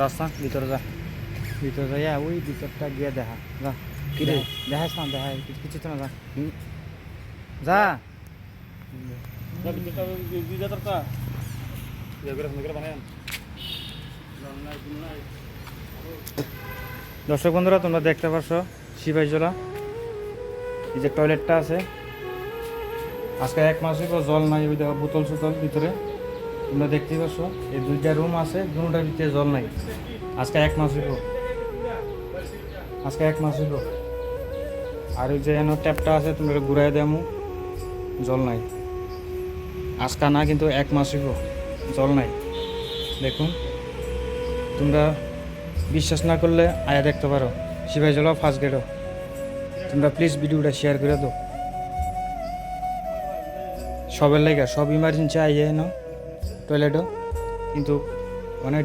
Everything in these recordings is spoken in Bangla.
যাস না ভিতরে যা, ভিতরে যাইয়া ওই ভিতরটা গিয়ে দেখা যা। কি রে? দেখাস না, দেখা কিছু তো না, যা যা। দর্শক বন্ধুরা, তোমরা দেখতে পাচ্ছ সিপাহীজলা এই যে টয়লেটটা আছে, আজকে 1 মাস হইব জল নাই। ওই দেখো বোতল সুতল ভিতরে, তোমরা দেখতেই পাচ্ছ। এই 2টা রুম আছে, দুটার ভিতরে জল নাই। আজকে 1 মাস হইব, আজকে 1 মাস হইব। আর ওই যে এনে ট্যাপটা আছে, তোমরা ঘুরাই দেমু, জল নাই। আজকে না, কিন্তু 1 মাস হইব জল নাই। দেখুন, তোমরা বিশ্বাস না করলে আয়া দেখতে পারো, সিপাহীজলা ফার্স্ট গেটও। তোমরা প্লিজ ভিডিওটা শেয়ার করে দাও সবের লেগে। সব ইমার্জেন্সি আইয়ে না টয়লেটও, কিন্তু অনেক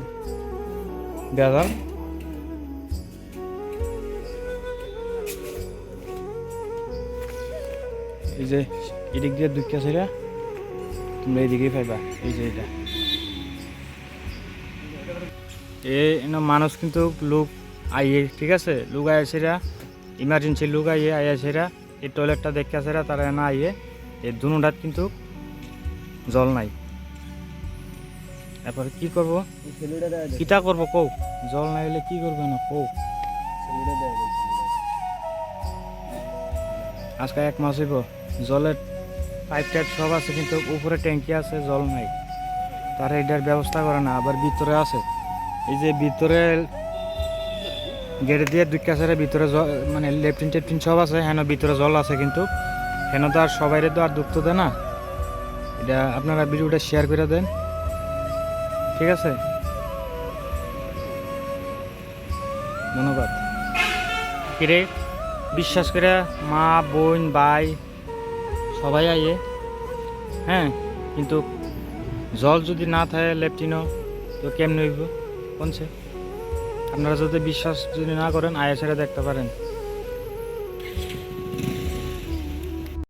বেজাল। এই যে এদিক দিয়ে দুঃখা ছিল, তোমরা এইদিকেই পাইবা। এই যে এটা মানুষ কিন্তু লোক আইয়ে, ঠিক আছে, লোক আইসেরা, ইমার্জেন্সি লোক আইয়ে আইয়াছেরা, এই টয়লেটটা দেখে আসেরা, তারা না আইয়ে। এই দুটাত কিন্তু জল নাই। তারপরে কি করব, কিটা করব কৌ? জল নাই হলে কি করবে না কৌ? আজকে 1 মাস হইব, জলের পাইপ টাইপ সব আছে, কিন্তু উপরে ট্যাঙ্কি আছে, জল নাই। তারা এটার ব্যবস্থা করে না। আবার ভিতরে আছে, এই যে ভিতরে গেটে দিয়ে দুই কাছের ভিতরে মানে লেফটিন টেফটিন সব আছে, হেন ভিতরে জল আছে, কিন্তু হেন তো আর সবাইরে তো আর দুঃখ দেয় না। এটা আপনারা ভিডিওটা শেয়ার করে দেন, ঠিক আছে? ধন্যবাদ। কিরে, বিশ্বাস করে মা বোন ভাই সবাই আইয়ে, হ্যাঁ, কিন্তু জল যদি না থাকে লেফটিনও, তো কেমন হইব কোনছে? আপনারা যদি বিশ্বাস যদি না করেন, আয়া ছেড়ে দেখতে পারেন।